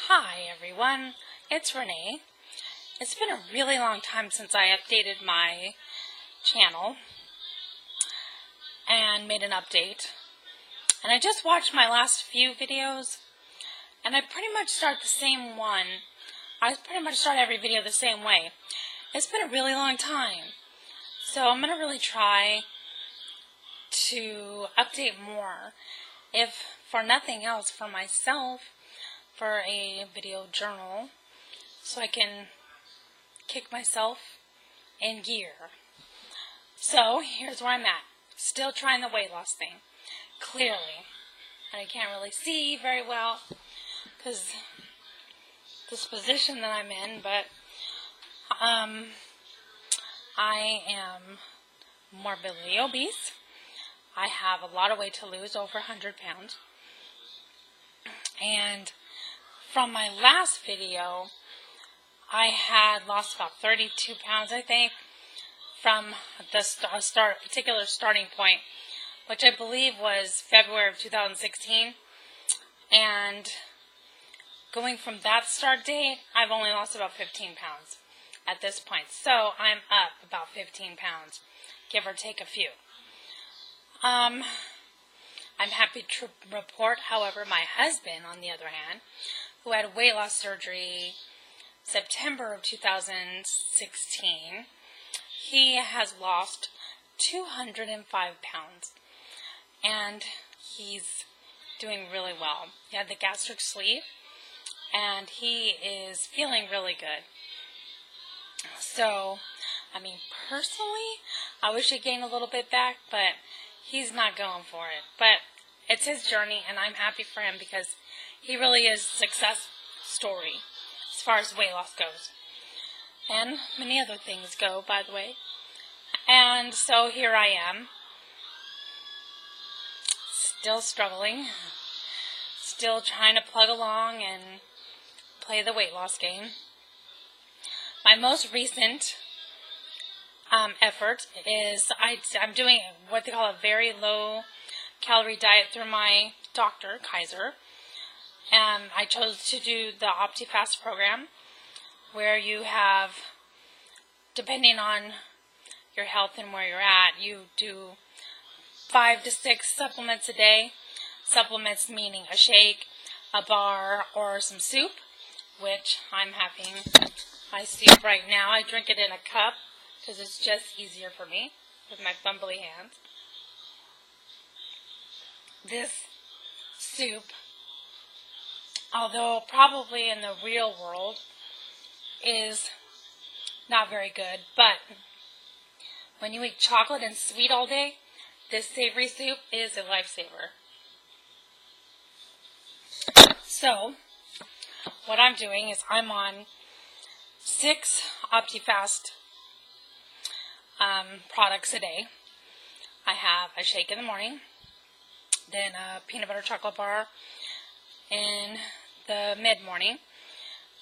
Hi everyone, it's Renee. It's been a really long time since I updated my channel and made an update. And I just watched my last few videos and I pretty much start the same one. I pretty much start every video the same way. It's been a really long time. So I'm going to really try to update more, if for nothing else, for myself, for a video journal, so I can kick myself in gear. So here's where I'm at. Still trying the weight loss thing, clearly. And I can't really see very well because this position that I'm in, but I am morbidly obese. I have a lot of weight to lose, over 100 pounds. And from my last video, I had lost about 32 pounds, I think, from the particular starting point, which I believe was February of 2016. And going from that start date, I've only lost about 15 pounds at this point. So I'm up about 15 pounds, give or take a few. I'm happy to report, however, my husband, on the other hand, who had weight loss surgery September of 2016, he has lost 205 pounds, and he's doing really well. He had the gastric sleeve, and he is feeling really good. So, I mean, personally, I wish he gained a little bit back, but he's not going for it. But it's his journey, and I'm happy for him because he really is a success story as far as weight loss goes. And many other things go, by the way. And so here I am, still struggling, still trying to plug along and play the weight loss game. My most recent effort is I'm doing what they call a very low calorie diet through my doctor, Kaiser. And I chose to do the Optifast program, where you have, depending on your health and where you're at, you do 5 to 6 supplements a day. Supplements meaning a shake, a bar, or some soup, which I'm having my soup right now. I drink it in a cup because it's just easier for me with my fumbly hands. This soup, although probably in the real world is not very good, but when you eat chocolate and sweet all day, this savory soup is a lifesaver. So, what I'm doing is I'm on 6 Optifast products a day. I have a shake in the morning, then a peanut butter chocolate bar in the mid-morning,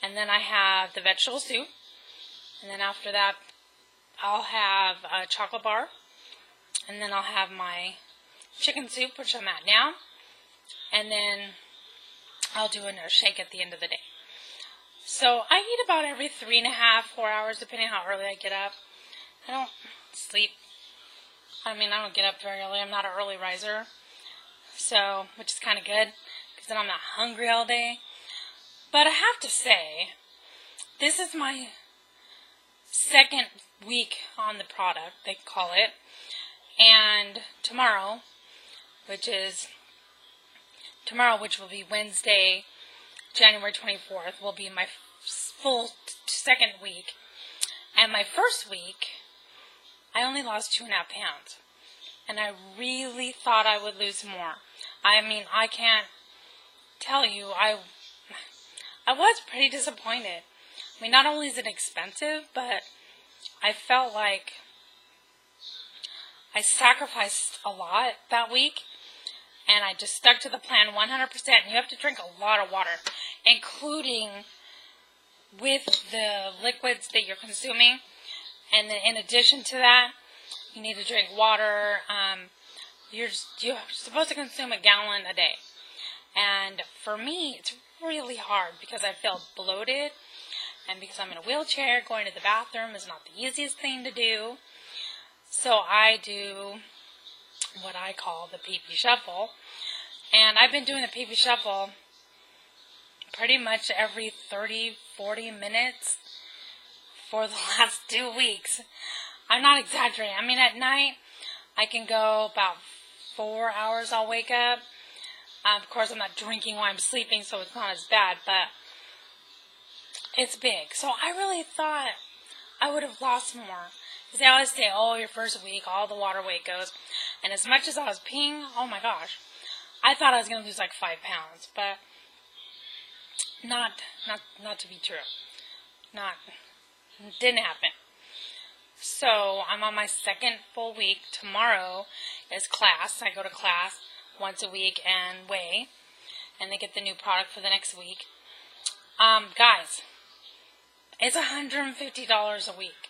and then I have the vegetable soup, and then after that I'll have a chocolate bar, and then I'll have my chicken soup, which I'm at now, and then I'll do a shake at the end of the day. So I eat about every 3.5, 4 hours, depending how early I get up. I don't sleep. I don't get up very early. I'm not an early riser, so, which is kind of good, because then I'm not hungry all day. But I have to say, this is my second week on the product, they call it, and tomorrow, which will be Wednesday, January 24th, will be my full second week. And my first week, I only lost 2.5 pounds. And I really thought I would lose more. I can't tell you, I was pretty disappointed. Not only is it expensive, but I felt like I sacrificed a lot that week. And I just stuck to the plan 100%. And you have to drink a lot of water, including with the liquids that you're consuming. And then in addition to that, you need to drink water. You're supposed to consume a gallon a day. And for me, it's really hard because I feel bloated, and because I'm in a wheelchair, going to the bathroom is not the easiest thing to do. So I do what I call the pee-pee shuffle. And I've been doing the pee-pee shuffle pretty much every 30, 40 minutes for the last 2 weeks. I'm not exaggerating. I mean, at night, I can go about 4 hours. I'll wake up. Of course, I'm not drinking while I'm sleeping, so it's not as bad, but it's big. So I really thought I would have lost more. Because they always say, oh, your first week, all the water weight goes. And as much as I was peeing, oh my gosh, I thought I was going to lose like 5 pounds, but not to be true. Didn't happen. So I'm on my second full week. Tomorrow is class. I go to class once a week and weigh, and they get the new product for the next week. Guys, it's $150 a week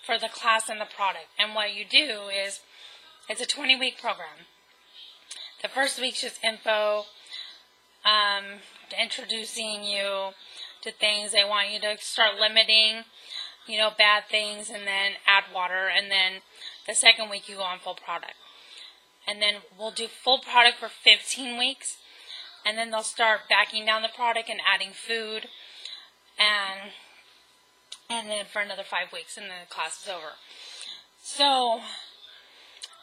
for the class and the product. And what you do is, it's a 20-week program. The first week's just info, introducing you to things. They want you to start limiting, bad things, and then add water. And then the second week you go on full product. And then we'll do full product for 15 weeks. And then they'll start backing down the product and adding food. And then for another 5 weeks, and then the class is over. So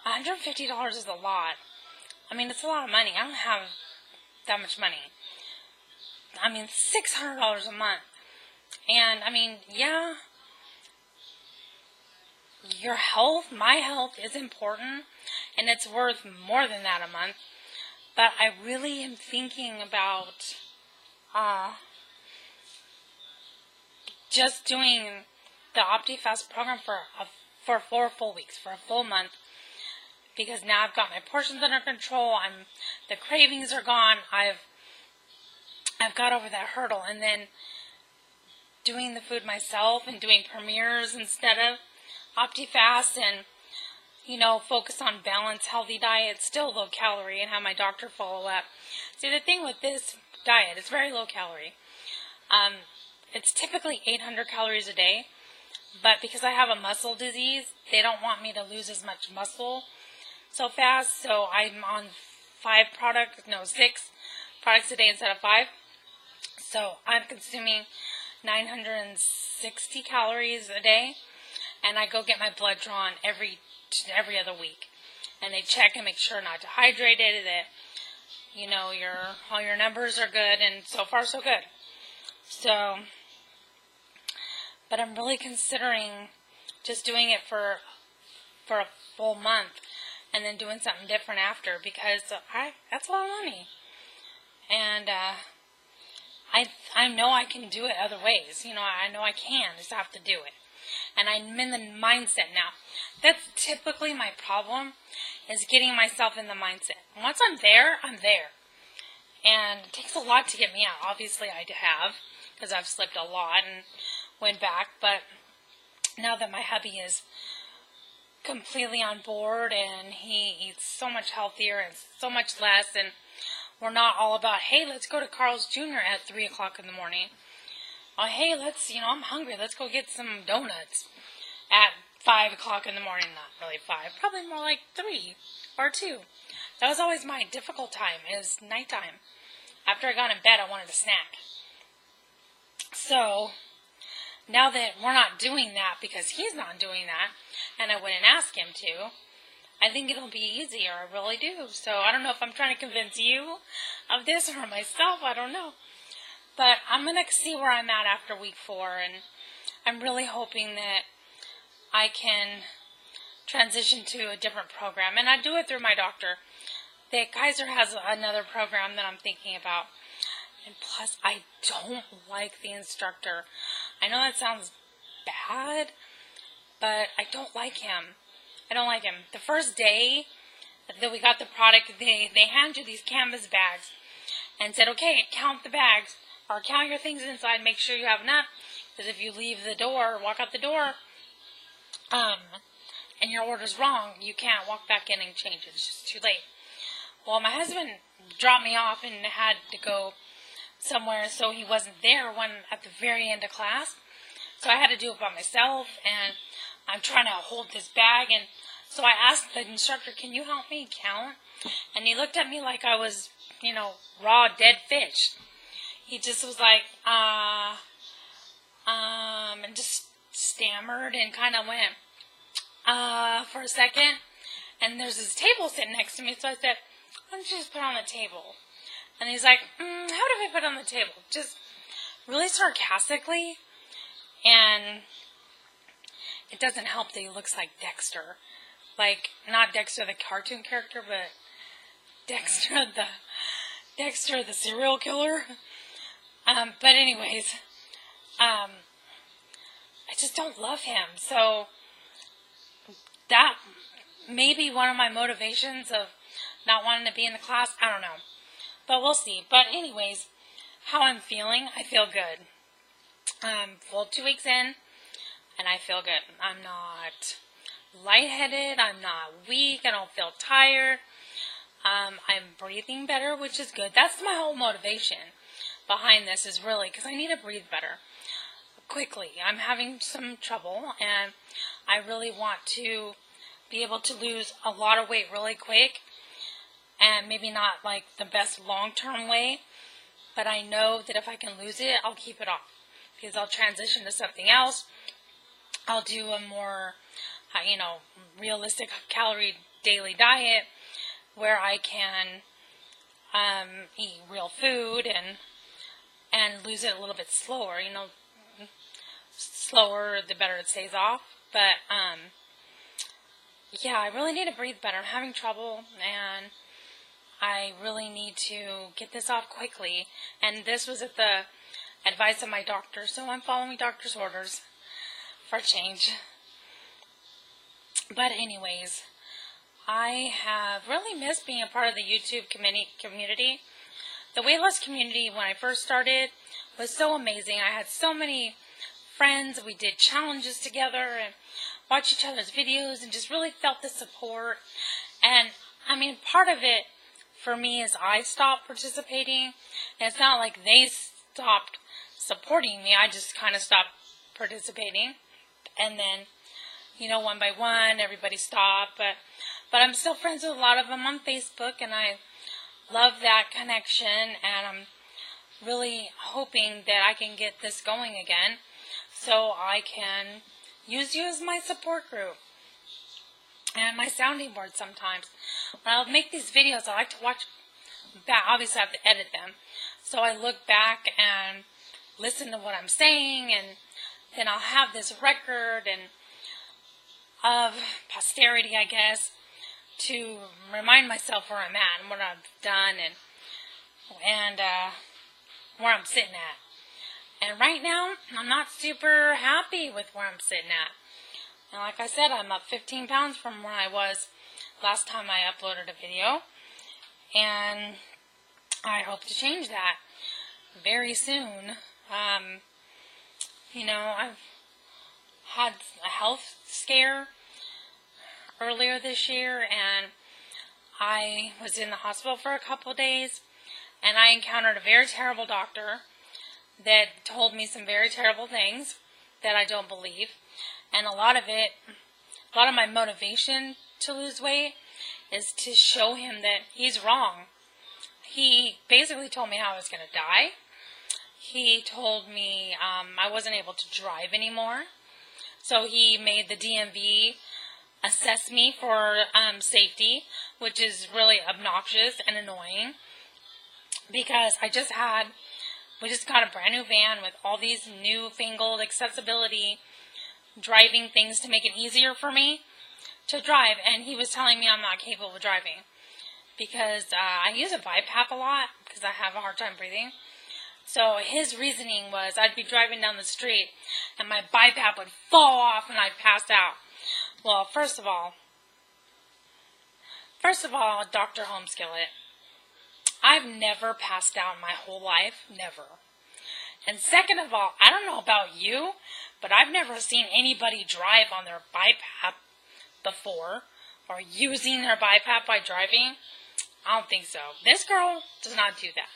$150 is a lot. I mean, it's a lot of money. I don't have that much money. I mean, $600 a month. And, I mean, yeah, your health, my health is important, and it's worth more than that a month. But I really am thinking about just doing the Optifast program for 4 full weeks, for a full month. Because now I've got my portions under control. The cravings are gone. I've got over that hurdle. And then doing the food myself and doing premieres instead of Optifast, and focus on balanced, healthy diet, still low calorie, and have my doctor follow up. See, the thing with this diet, it's very low calorie. It's typically 800 calories a day, but because I have a muscle disease, they don't want me to lose as much muscle so fast, so I'm on 6 products a day instead of 5. So I'm consuming 960 calories a day, and I go get my blood drawn every other week, and they check and make sure I'm not dehydrated, that all your numbers are good, and so far so good. So, but I'm really considering just doing it for a full month, and then doing something different after, because that's a lot of money. And I know I can do it other ways. I know I can. I just have to do it. And I'm in the mindset now. That's typically my problem, is getting myself in the mindset. Once I'm there, I'm there. And it takes a lot to get me out. Obviously, I have, because I've slipped a lot and went back. But now that my hubby is completely on board, and he eats so much healthier and so much less, and we're not all about, hey, let's go to Carl's Jr. at 3 o'clock in the morning. Oh, hey, I'm hungry, let's go get some donuts at 5 o'clock in the morning. Not really 5, probably more like 3 or 2. That was always my difficult time, is nighttime. After I got in bed, I wanted a snack. So now that we're not doing that, because he's not doing that, and I wouldn't ask him to, I think it'll be easier. I really do. So I don't know if I'm trying to convince you of this or myself. I don't know. But I'm going to see where I'm at after week 4, and I'm really hoping that I can transition to a different program. And I do it through my doctor. The Kaiser has another program that I'm thinking about. And plus, I don't like the instructor. I know that sounds bad, but I don't like him. I don't like him. The first day that we got the product, they hand you these canvas bags and said, okay, count the bags, or count your things inside, make sure you have enough, because if you leave the door, walk out the door, and your order's wrong, you can't walk back in and change it. It's just too late. Well, my husband dropped me off and had to go somewhere, so he wasn't there when at the very end of class. So I had to do it by myself, and I'm trying to hold this bag, and so I asked the instructor, "Can you help me count?" And he looked at me like I was, raw, dead fish. He just was like, and just stammered and kind of went, for a second. And there's this table sitting next to me, so I said, "Why don't you just put it on the table?" And he's like, "How do I put it on the table?" Just really sarcastically. And it doesn't help that he looks like Dexter. Like, not Dexter the cartoon character, but Dexter the serial killer. But anyways, I just don't love him. So that may be one of my motivations of not wanting to be in the class. I don't know. But we'll see. But anyways, how I'm feeling, I feel good. Full 2 weeks in, and I feel good. I'm not lightheaded. I'm not weak. I don't feel tired. I'm breathing better, which is good. That's my whole motivation behind this, is really because I need to breathe better quickly. I'm having some trouble, and I really want to be able to lose a lot of weight really quick, and maybe not like the best long-term way, but I know that if I can lose it, I'll keep it off, because I'll transition to something else. I'll do a more, realistic calorie daily diet where I can eat real food and lose it a little bit slower. Slower, the better it stays off. But, yeah, I really need to breathe better. I'm having trouble, and I really need to get this off quickly. And this was at the advice of my doctor, so I'm following doctor's orders for a change. But anyways, I have really missed being a part of the YouTube community. The weight loss community, when I first started, was so amazing. I had so many friends. We did challenges together and watched each other's videos and just really felt the support. And, part of it for me is I stopped participating. And it's not like they stopped supporting me. I just kind of stopped participating. And then, one by one, everybody stopped. But I'm still friends with a lot of them on Facebook, and I love that connection, and I'm really hoping that I can get this going again so I can use you as my support group and my sounding board sometimes. When I'll make these videos, I like to watch back. Obviously, I have to edit them. So I look back and listen to what I'm saying, and then I'll have this record of posterity, I guess, to remind myself where I'm at and what I've done and where I'm sitting at. And right now, I'm not super happy with where I'm sitting at. And like I said, I'm up 15 pounds from where I was last time I uploaded a video. And I hope to change that very soon. I've had a health scare earlier this year, and I was in the hospital for a couple of days, and I encountered a very terrible doctor that told me some very terrible things that I don't believe. And a lot of my motivation to lose weight is to show him that he's wrong. He basically told me how I was going to die. He told me I wasn't able to drive anymore. So he made the DMV assess me for safety, which is really obnoxious and annoying, because we just got a brand new van with all these newfangled accessibility driving things to make it easier for me to drive, and he was telling me I'm not capable of driving because I use a BiPAP a lot because I have a hard time breathing. So his reasoning was I'd be driving down the street and my BiPAP would fall off and I'd pass out. Well, first of all, Dr. Homeskillet, I've never passed out in my whole life, never. And second of all, I don't know about you, but I've never seen anybody drive on their BiPAP before, or using their BiPAP by driving. I don't think so. This girl does not do that.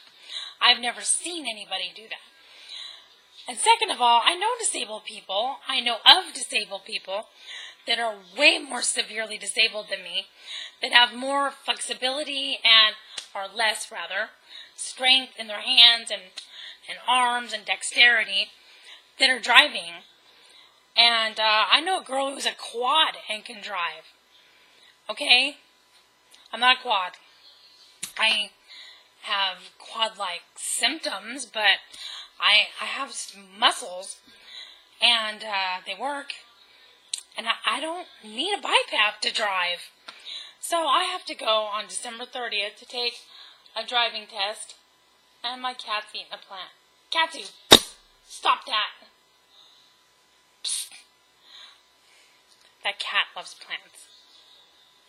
I've never seen anybody do that. And second of all, I know disabled people. I know of disabled people that are way more severely disabled than me, that have more flexibility or less rather, strength in their hands and arms and dexterity that are driving. And I know a girl who's a quad and can drive. Okay? I'm not a quad. I have quad-like symptoms, but I have muscles, and they work, and I don't need a BiPAP to drive. So I have to go on December 30th to take a driving test, and my cat's eating a plant. Catsu, stop that. Psst. That cat loves plants.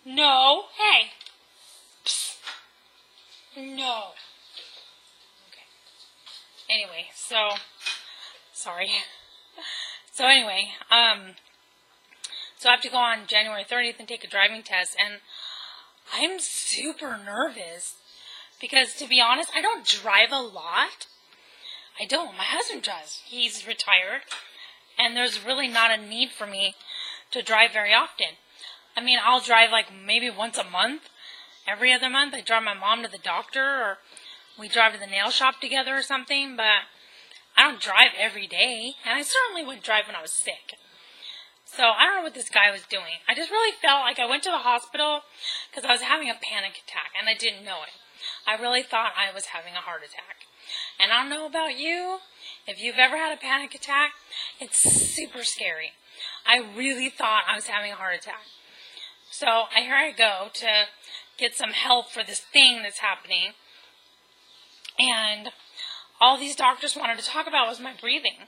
No, hey. Psst. No. Okay. Anyway, sorry. So anyway, so I have to go on January 30th and take a driving test, and I'm super nervous because, to be honest, I don't drive a lot. I don't. My husband does. He's retired, and there's really not a need for me to drive very often. I mean, I'll drive like maybe once a month. Every other month, I drive my mom to the doctor, or we drive to the nail shop together or something, but I don't drive every day, and I certainly wouldn't drive when I was sick. So I don't know what this guy was doing. I just really felt like I went to the hospital because I was having a panic attack, and I didn't know it. I really thought I was having a heart attack. And I don't know about you, if you've ever had a panic attack, it's super scary. I really thought I was having a heart attack. So here I go to get some help for this thing that's happening. And all these doctors wanted to talk about was my breathing.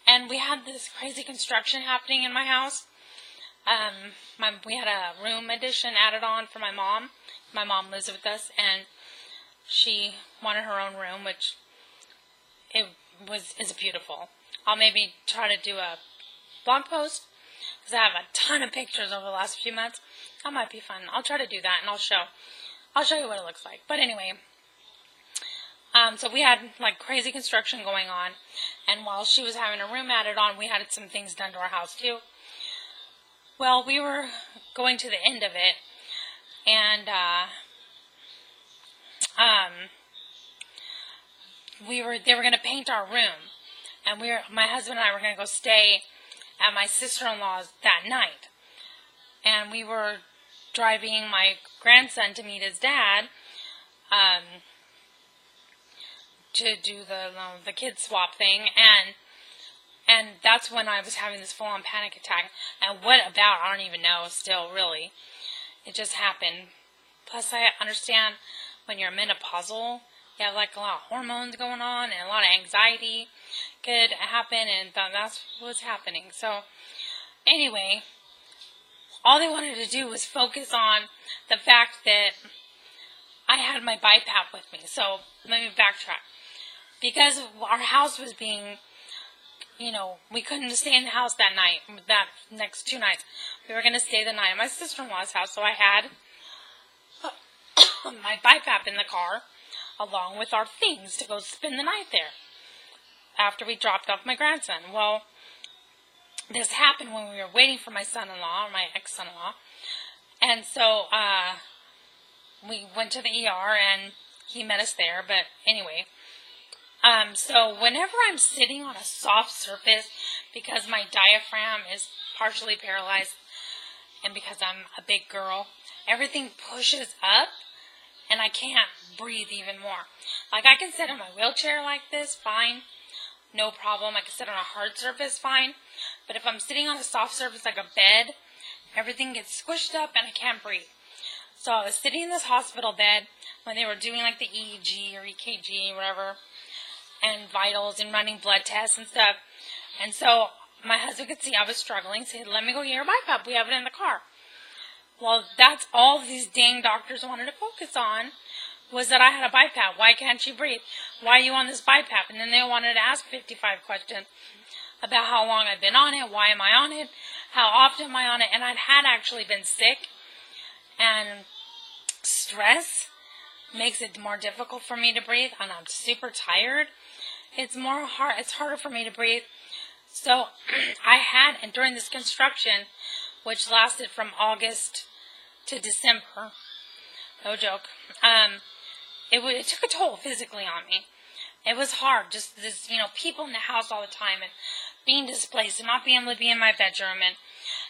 And we had this crazy construction happening in my house. We had a room addition added on for my mom. My mom lives with us, and she wanted her own room, which is beautiful. I'll maybe try to do a blog post, because I have a ton of pictures over the last few months. That might be fun. I'll try to do that, and I'll show you what it looks like. But anyway, so we had like crazy construction going on, and while she was having a room added on, we had some things done to our house too. Well, we were going to the end of it, and they were going to paint our room, and my husband and I were going to go stay at my sister-in-law's that night. And we were driving my grandson to meet his dad to do the kid swap thing, and that's when I was having this full-on panic attack. And what about, I don't even know still, really. It just happened. Plus, I understand when you're menopausal, you have like a lot of hormones going on and a lot of anxiety could happen, and that's what's happening. So anyway, all they wanted to do was focus on the fact that I had my BiPAP with me. So let me backtrack. Because our house was being, we couldn't stay in the house that night, that next 2 nights. We were going to stay the night at my sister-in-law's house, so I had my BiPAP in the car, along with our things to go spend the night there, after we dropped off my grandson. Well, this happened when we were waiting for my son-in-law, or my ex-son-in-law, and so we went to the ER, and he met us there, but anyway, so whenever I'm sitting on a soft surface, because my diaphragm is partially paralyzed, and because I'm a big girl, everything pushes up, and I can't breathe even more. Like, I can sit in my wheelchair like this, fine, no problem. I can sit on a hard surface, fine. But if I'm sitting on a soft surface like a bed, everything gets squished up and I can't breathe. So I was sitting in this hospital bed when they were doing like the EEG or EKG, whatever, and vitals and running blood tests and stuff. And so my husband could see I was struggling, said, let me go get your BiPAP. We have it in the car. Well, that's all these dang doctors wanted to focus on, was that I had a BiPAP. Why can't you breathe? Why are you on this BiPAP? And then they wanted to ask 55 questions about how long I've been on it, why am I on it, how often am I on it, and I had actually been sick, and stress makes it more difficult for me to breathe, and I'm super tired. It's harder for me to breathe. So and during this construction, which lasted from August to December, no joke, it took a toll physically on me. It was hard, just this, people in the house all the time, and being displaced, and not being able to be in my bedroom,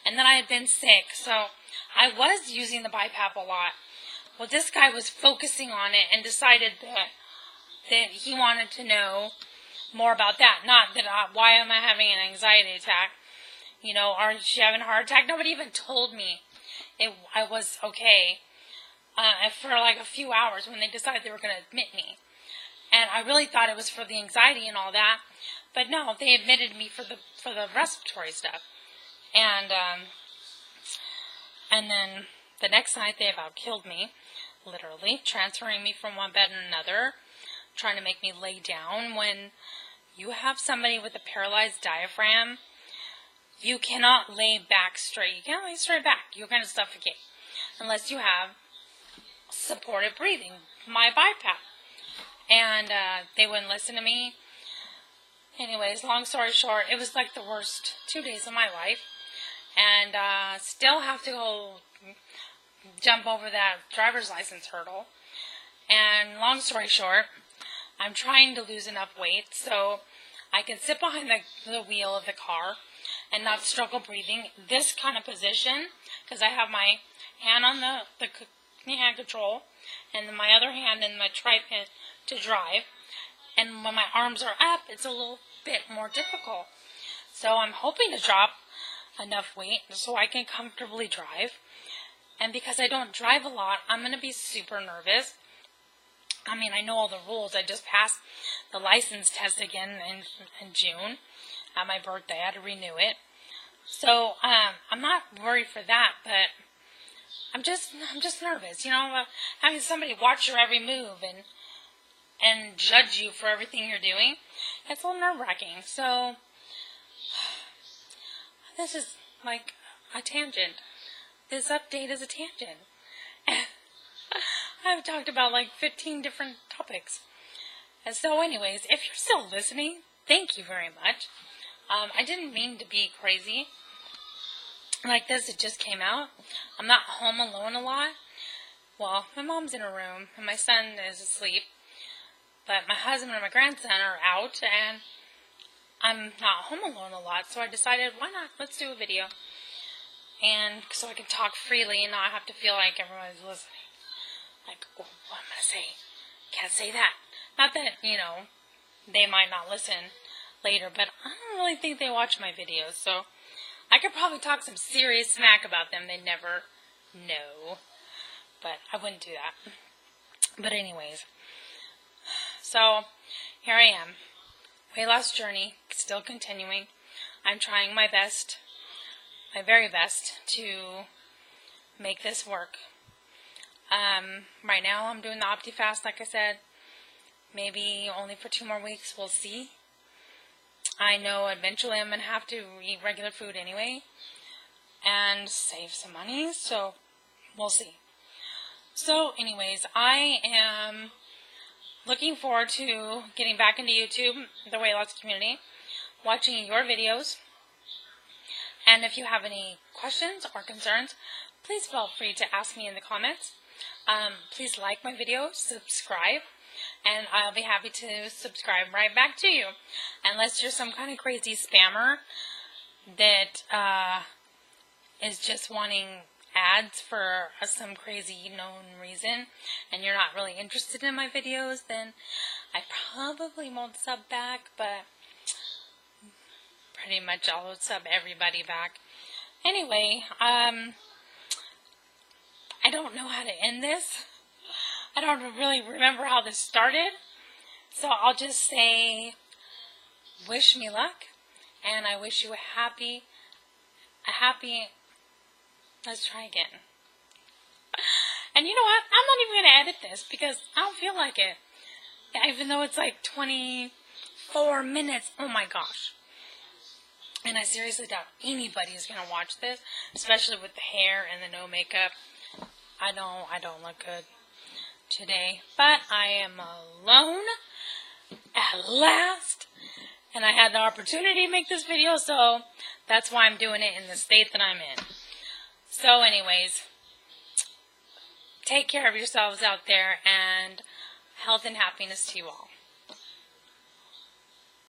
and then I had been sick, so I was using the BiPAP a lot. Well, this guy was focusing on it and decided that he wanted to know more about that. Not that, why am I having an anxiety attack? Are she having a heart attack? Nobody even told me I was okay for like a few hours when they decided they were going to admit me. And I really thought it was for the anxiety and all that. But no, they admitted me for the respiratory stuff. And then the next night they about killed me, literally, transferring me from one bed to another, trying to make me lay down. When you have somebody with a paralyzed diaphragm, you cannot lay back straight. You can't lay straight back. You're going to suffocate unless you have supported breathing, my BiPAP. And they wouldn't listen to me. Anyways, long story short, it was like the worst 2 days of my life. And still have to go jump over that driver's license hurdle. And long story short, I'm trying to lose enough weight so I can sit behind the wheel of the car and not struggle breathing. This kind of position, because I have my hand on the hand control and then my other hand in my tripod to drive. And when my arms are up, it's a little bit more difficult. So I'm hoping to drop enough weight so I can comfortably drive. And because I don't drive a lot, I'm going to be super nervous. I mean, I know all the rules. I just passed the license test again in June at my birthday. I had to renew it. So I'm not worried for that, but I'm just nervous. Having somebody watch your every move and judge you for everything you're doing, it's a little nerve-wracking. So this is like a tangent. This update is a tangent. I've talked about like 15 different topics. And so anyways, if you're still listening, thank you very much. I didn't mean to be crazy like this. It just came out. I'm not home alone a lot. Well, my mom's in her room and my son is asleep. But my husband and my grandson are out, and I'm not home alone a lot, so I decided, why not? Let's do a video. And so I can talk freely and not have to feel like everybody's listening. Like, oh, what am I going to say? Can't say that. Not that, they might not listen later, but I don't really think they watch my videos, so I could probably talk some serious smack about them. They never know. But I wouldn't do that. But anyways. So, here I am. Weight loss journey, still continuing. I'm trying my best, my very best, to make this work. Right now I'm doing the Optifast, like I said. Maybe only for 2 more weeks, we'll see. I know eventually I'm going to have to eat regular food anyway and save some money, so we'll see. So anyways, I am looking forward to getting back into YouTube, the weight loss community, watching your videos. And if you have any questions or concerns, please feel free to ask me in the comments. Please like my videos, subscribe, and I'll be happy to subscribe right back to you. Unless you're some kind of crazy spammer that is just wanting ads for some crazy known reason, and you're not really interested in my videos, then I probably won't sub back, but pretty much I'll sub everybody back. Anyway, I don't know how to end this. I don't really remember how this started, so I'll just say, wish me luck, and I wish you a happy, let's try again. And you know what? I'm not even going to edit this because I don't feel like it. Even though it's like 24 minutes. Oh my gosh. And I seriously doubt anybody is going to watch this, especially with the hair and the no makeup. I don't look good. today, but I am alone at last, and I had the opportunity to make this video, so that's why I'm doing it in the state that I'm in. So anyways, take care of yourselves out there, and health and happiness to you all.